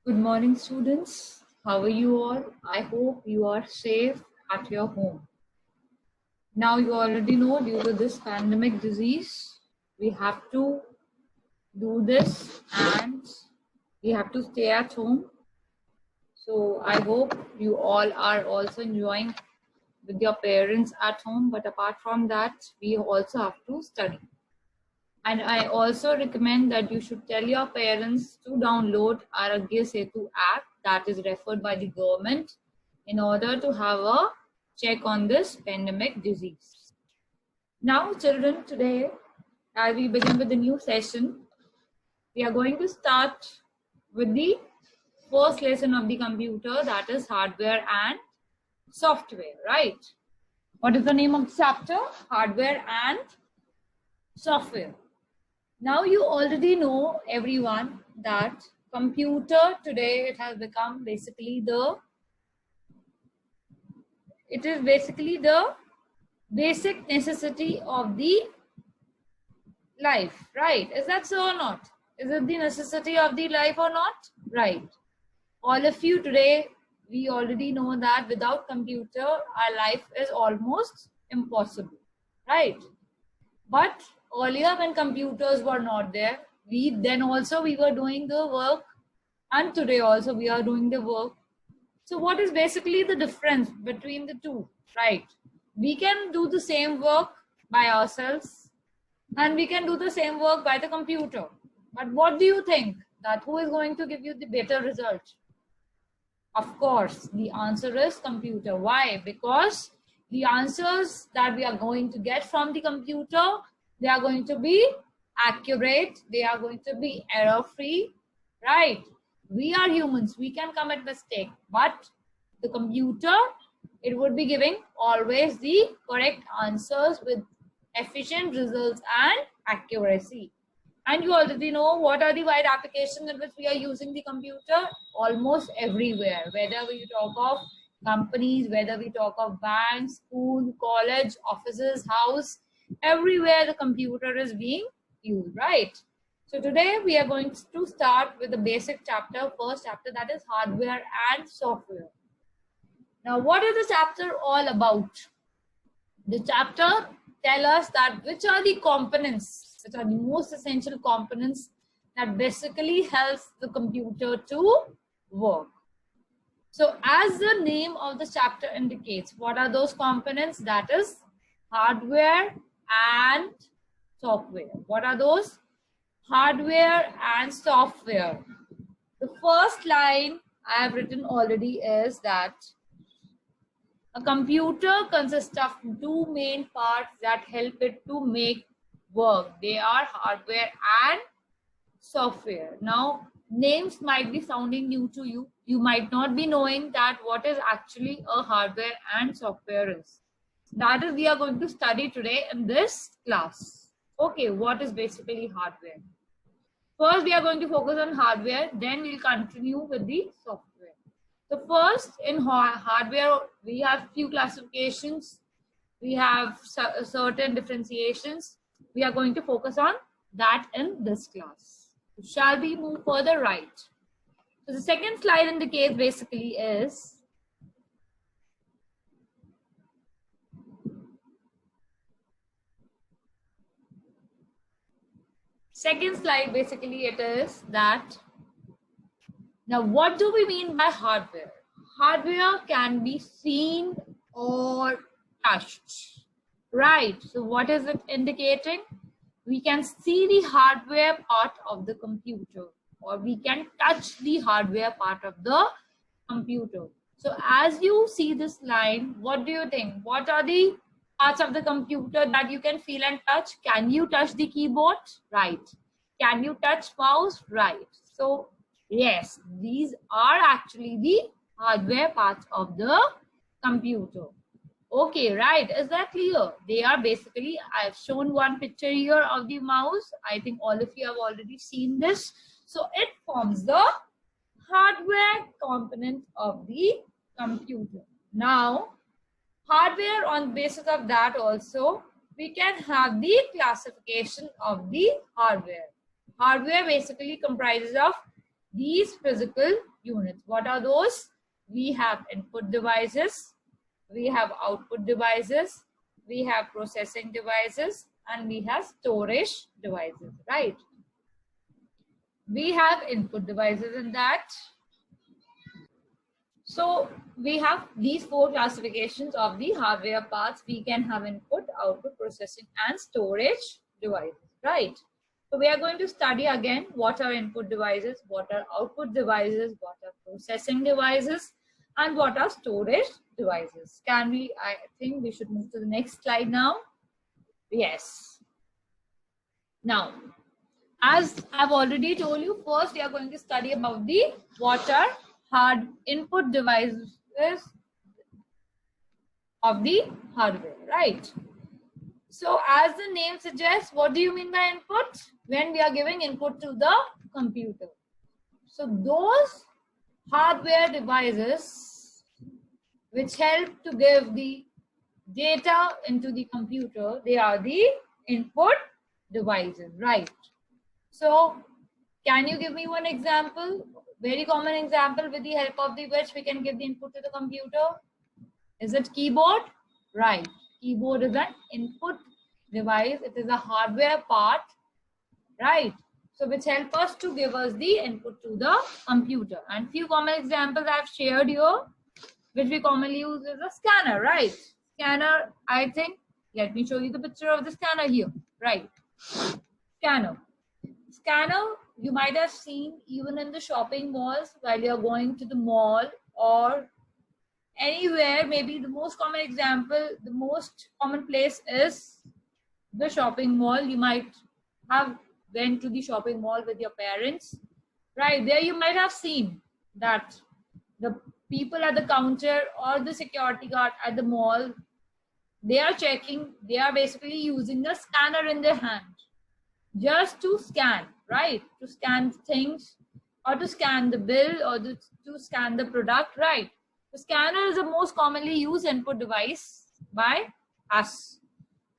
Good morning, students. How are you all? I hope you are safe at your home. Now, you already know due to this pandemic disease, we have to do this and we have to stay at home. So, I hope you all are also enjoying with your parents at home. But apart from that, we also have to study. And I also recommend that you should tell your parents to download Aragya Setu app that is referred by the government in order to have a check on this pandemic disease. Now, children, today, as we begin with the new session, we are going to start with the first lesson of the computer, that is hardware and software, right? What is the name of the chapter? Hardware and software. Now you already know, everyone, that computer today, it has become basically the basic necessity of the life, right? Is that so or not? Is it the necessity of the life or not? Right. All of you today, we already know that without computer, our life is almost impossible, right? But earlier when computers were not there, we were doing the work, and today also we are doing the work. So what is basically the difference between the two, right? We can do the same work by ourselves and we can do the same work by the computer. But what do you think that who is going to give you the better result? Of course, the answer is computer. Why? Because the answers that we are going to get from the computer, they are going to be accurate, they are going to be error-free, right? We are humans, we can commit mistake, but the computer, it would be giving always the correct answers with efficient results and accuracy. And you already know what are the wide applications in which we are using the computer almost everywhere, whether we talk of companies, whether we talk of banks, school, college, offices, house, everywhere the computer is being used, right? So today we are going to start with the basic chapter, first chapter, that is hardware and software. Now, what is the chapter all about? The chapter tells us that which are the components, which are the most essential components that basically helps the computer to work. So as the name of the chapter indicates, what are those components? That is hardware and software. What are those? Hardware and software. The first line I have written already is that a computer consists of two main parts that help it to make work. They are hardware and software. Now, names might be sounding new to you. You might not be knowing that what is actually a hardware and software is. That is, we are going to study today in this class. Okay, what is basically hardware? First, we are going to focus on hardware, then we'll continue with the software. So first, in hardware, we have few classifications. We have certain differentiations. We are going to focus on that in this class. Shall we move further? Right. So the second slide indicates basically is second slide basically it is that now what do we mean by hardware? Hardware can be seen or touched, right? So what is it indicating? We can see the hardware part of the computer, or we can touch the hardware part of the computer. So as you see this line, what do you think? What are the parts of the computer that you can feel and touch? Can you touch the keyboard? Right. Can you touch mouse? Right. So yes, these are actually the hardware parts of the computer. Okay, right. Is that clear? They are basically, I've shown one picture here of the mouse. I think all of you have already seen this. So it forms the hardware component of the computer. Now, hardware, on basis of that also, we can have the classification of the hardware. Hardware basically comprises of these physical units. What are those? We have input devices, we have output devices, we have processing devices, and we have storage devices, right? We have input devices in that. So we have these 4 classifications of the hardware parts. We can have input, output, processing, and storage devices, right? So we are going to study again what are input devices, what are output devices, what are processing devices, and what are storage devices. Can we, I think we should move to the next slide now. Yes. Now, as I've already told you, first we are going to study about the what are hard input devices of the hardware, right? So as the name suggests, what do you mean by input? When we are giving input to the computer. So those hardware devices which help to give the data into the computer, they are the input devices, right? So can you give me one example, very common example with the help of the which we can give the input to the computer? Is it keyboard? Right. Keyboard is an input device. It is a hardware part, right? So which help us to give us the input to the computer. And few common examples I've shared here, which we commonly use is a scanner, right? Scanner, I think, let me show you the picture of the scanner here, right? Scanner. Scanner, you might have seen even in the shopping malls while you're going to the mall or anywhere. Maybe the most common example, the most common place is the shopping mall. You might have went to the shopping mall with your parents, right? There you might have seen that the people at the counter or the security guard at the mall, they are checking, they are basically using the scanner in their hand just to scan, right? To scan things or to scan the bill or to scan the product, right? The scanner is the most commonly used input device by us.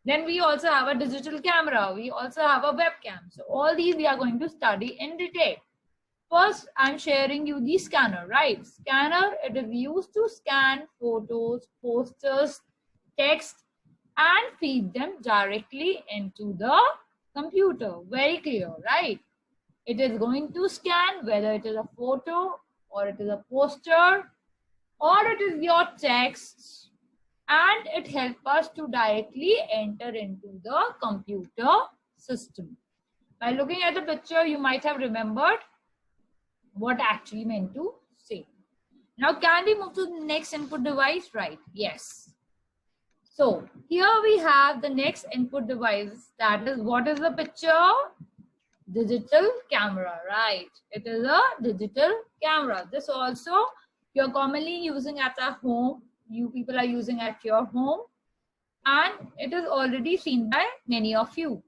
Then we also have a digital camera. We also have a webcam. So all these we are going to study in detail. First, I'm sharing you the scanner, right? Scanner, it is used to scan photos, posters, text, and feed them directly into the computer. Very clear, right? It is going to scan whether it is a photo or it is a poster or it is your text, and it helps us to directly enter into the computer system. By looking at the picture, you might have remembered what actually meant to say. Now, can we move to the next input device? Right? Yes. So here we have the next input device. That is, what is the picture? Digital camera, right? It is a digital camera. This also you're commonly using at a home. You people are using at your home, and it is already seen by many of you.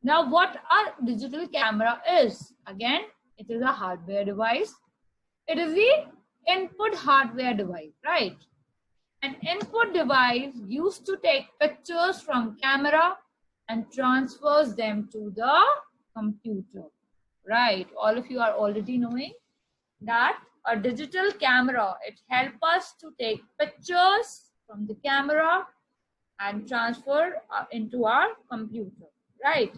Now, what a digital camera is? Again, it is a hardware device. It is the input hardware device, right? An input device used to take pictures from camera and transfers them to the computer, right? All of you are already knowing that a digital camera, it helps us to take pictures from the camera and transfer into our computer, right?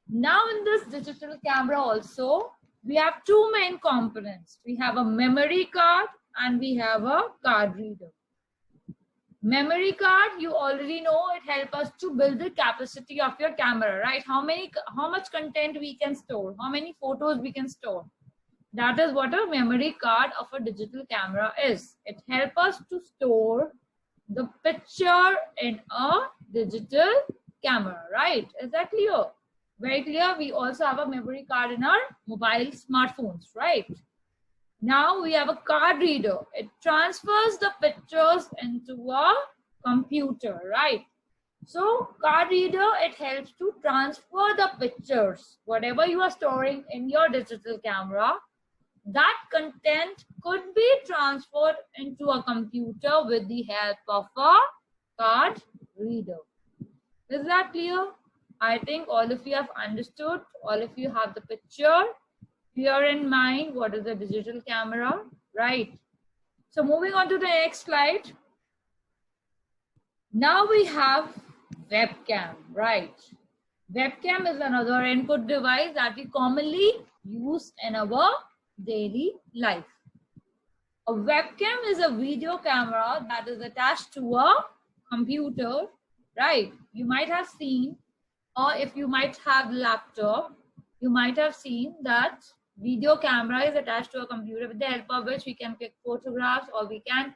Now in this digital camera also, we have 2 main components. We have a memory card and we have a card reader. Memory card, you already know, it helps us to build the capacity of your camera, right? How much content we can store, how many photos we can store. That is what a memory card of a digital camera is. It helps us to store the picture in a digital camera, right? Is that clear? Very clear. We also have a memory card in our mobile smartphones, right? Now we have a card reader. It transfers the pictures into a computer, right? So card reader, it helps to transfer the pictures. Whatever you are storing in your digital camera, that content could be transferred into a computer with the help of a card reader. Is that clear? I think all of you have understood. All of you have the picture. clear in mind what is a digital camera, right? So moving on to the next slide. Now we have webcam, right? Webcam is another input device that we commonly use in our daily life. A webcam is a video camera that is attached to a computer, right? You might have seen, or if you might have laptop, you might have seen that video camera is attached to a computer with the help of which we can click photographs or we can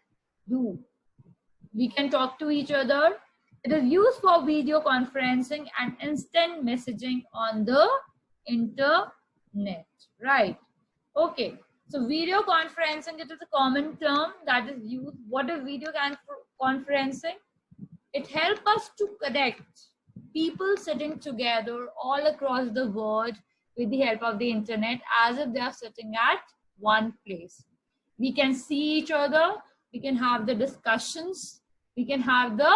talk to each other. It is used for video conferencing and instant messaging on the internet, right? Okay, so video conferencing, it is a common term that is used. What is video conferencing? It helps us to connect people sitting together all across the world with the help of the internet as if they are sitting at one place. We can see each other, we can have the discussions, we can have the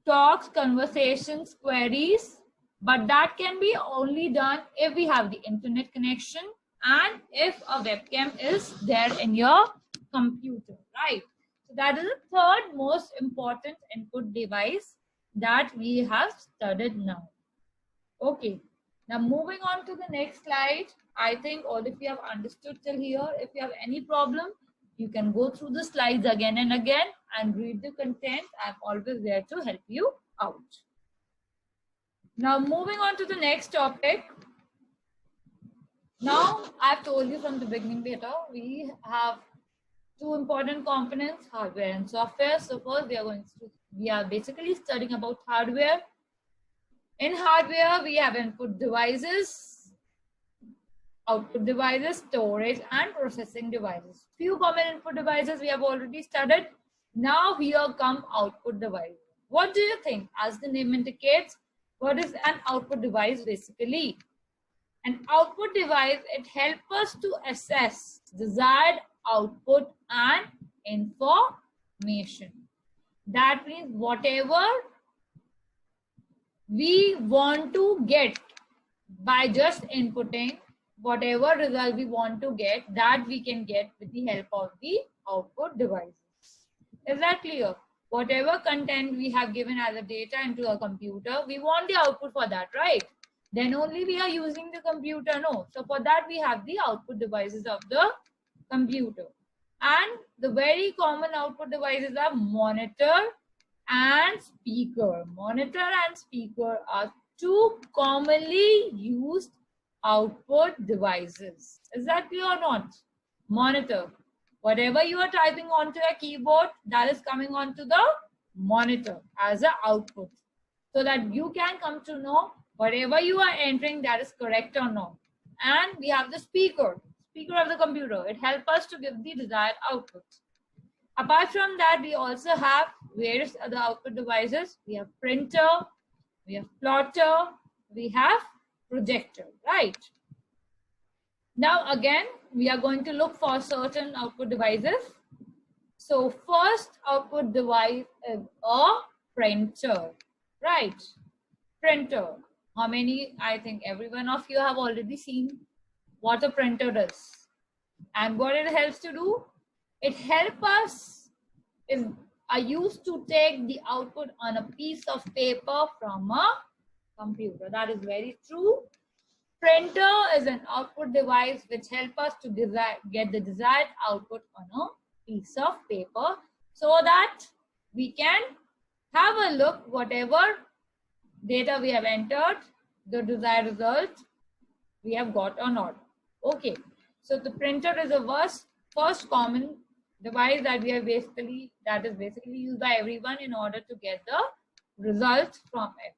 talks, conversations, queries, but that can be only done if we have the internet connection and if a webcam is there in your computer, right? So that is the third most important input device that we have studied now. Okay, now moving on to the next slide. I think all of you have understood till here. If you have any problem, you can go through the slides again and again and read the content. I'm always there to help you out. Now moving on to the next topic. Now I've told you from the beginning data, we have two important components, hardware and software. So first we are basically studying about hardware. In hardware, we have input devices, output devices, storage and processing devices. Few common input devices we have already studied. Now here come output devices. What do you think? As the name indicates, what is an output device basically? An output device, it helps us to assess desired output and information. That means whatever we want to get by just inputting, whatever result we want to get, that we can get with the help of the output devices. Is that clear? Whatever content we have given as a data into a computer, we want the output for that, right? Then only we are using the computer, no. So for that we have the output devices of the computer. And the very common output devices are monitor and speaker. Monitor and speaker are two commonly used output devices. Is that clear or not? Monitor. Whatever you are typing onto a keyboard, that is coming onto the monitor as an output. So that you can come to know whatever you are entering, that is correct or not. And we have the speaker of the computer. It helps us to give the desired output. Apart from that, we also have various other output devices. We have printer, we have plotter, we have projector, right? Now again, we are going to look for certain output devices. So first output device is a printer, right? Printer. How many? I think every one of you have already seen what a printer does. And what it helps to do? It helps us, I used to take the output on a piece of paper from a computer. That is very true. Printer is an output device which helps us to get the desired output on a piece of paper so that we can have a look whatever data we have entered, the desired result we have got or not. Okay, so the printer is the first common device that is basically used by everyone in order to get the results from it.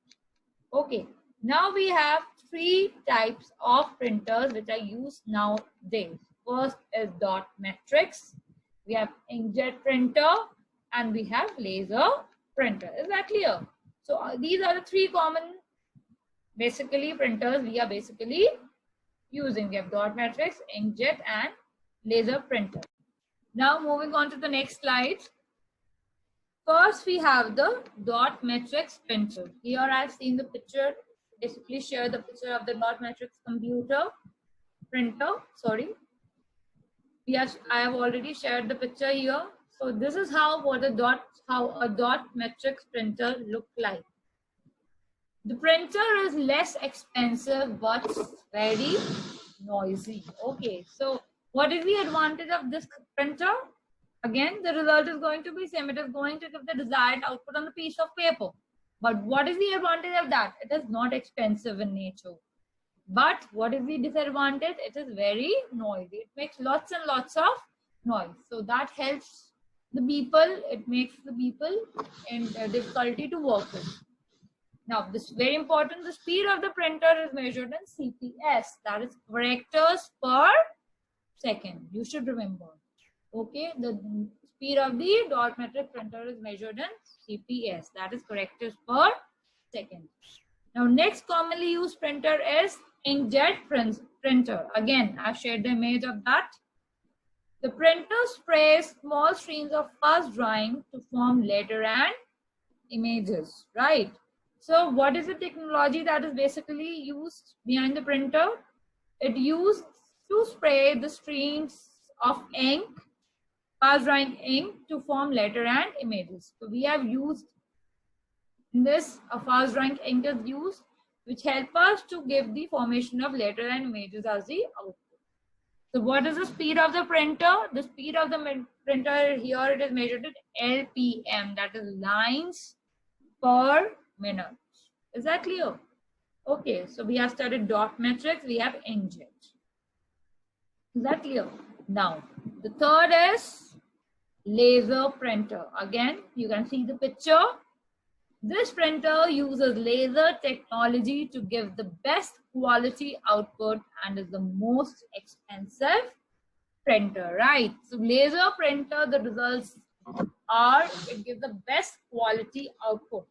Okay, now we have three types of printers which are used nowadays. First is dot matrix, we have inkjet printer, and we have laser printer. Is that clear? So these are the three common basically printers we are basically using. We have dot matrix, inkjet, and laser printer. Now moving on to the next slide. First we have the dot matrix printer. Here I've seen the picture, basically share the picture of the dot matrix computer printer. Sorry, I have already shared the picture here. So this is how a dot matrix printer look like. The printer is less expensive but very noisy. Okay, so what is the advantage of this printer? Again, the result is going to be same. It is going to give the desired output on the piece of paper. But what is the advantage of that? It is not expensive in nature. But what is the disadvantage? It is very noisy. It makes lots and lots of noise. So that helps the people. It makes the people in difficulty to work with. Now, this is very important. The speed of the printer is measured in CPS. That is characters per second. You should remember. Okay, the speed of the dot matrix printer is measured in CPS. That is characters per second. Now, next commonly used printer is inkjet printer. Again, I've shared the image of that. The printer sprays small streams of fast drawing to form letter and images, right? So what is the technology that is basically used behind the printer? It used to spray the streams of ink, fast drying ink, to form letter and images. So we have used in this a fast drying ink is used, which help us to give the formation of letter and images as the output. So what is the speed of the printer? The speed of the printer here, it is measured in LPM, that is lines per minute. Is that clear? Okay, so we have studied dot matrix, we have inkjet. Is that clear? Now, the third is laser printer. Again, you can see the picture. This printer uses laser technology to give the best quality output and is the most expensive printer, right? So laser printer, the results are, it gives the best quality output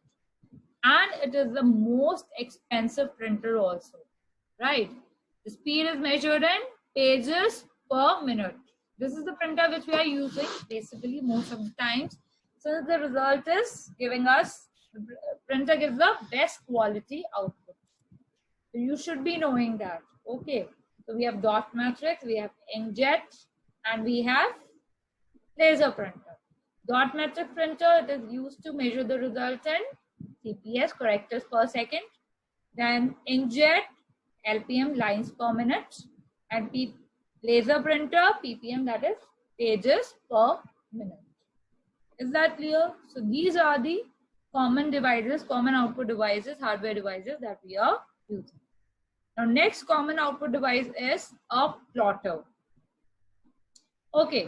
and it is the most expensive printer also, right? The speed is measured in pages per minute. This is the printer which we are using basically most of the times. So the result is giving us, the printer gives the best quality output. So you should be knowing that. Okay. So we have dot matrix, we have inkjet, and we have laser printer. Dot matrix printer, it is used to measure the result in CPS, characters per second. Then inkjet, LPM, lines per minute, and laser printer, PPM, that is pages per minute. Is that clear? So these are the common devices, common output devices, hardware devices that we are using. Now, next common output device is a plotter. Okay,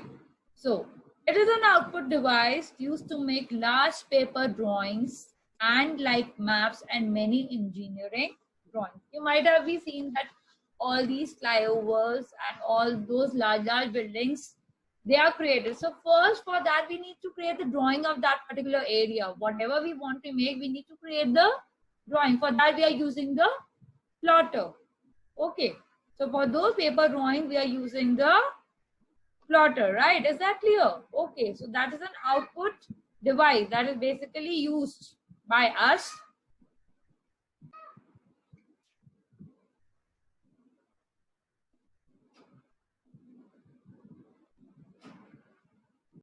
so it is an output device used to make large paper drawings and like maps and many engineering drawings. You might have seen that all these flyovers and all those large buildings, they are created. So first, for that, we need to create the drawing of that particular area. Whatever we want to make, we need to create the drawing. For that, we are using the plotter. Okay, so for those paper drawings, we are using the plotter, right? Is that clear? Okay, so that is an output device that is basically used by us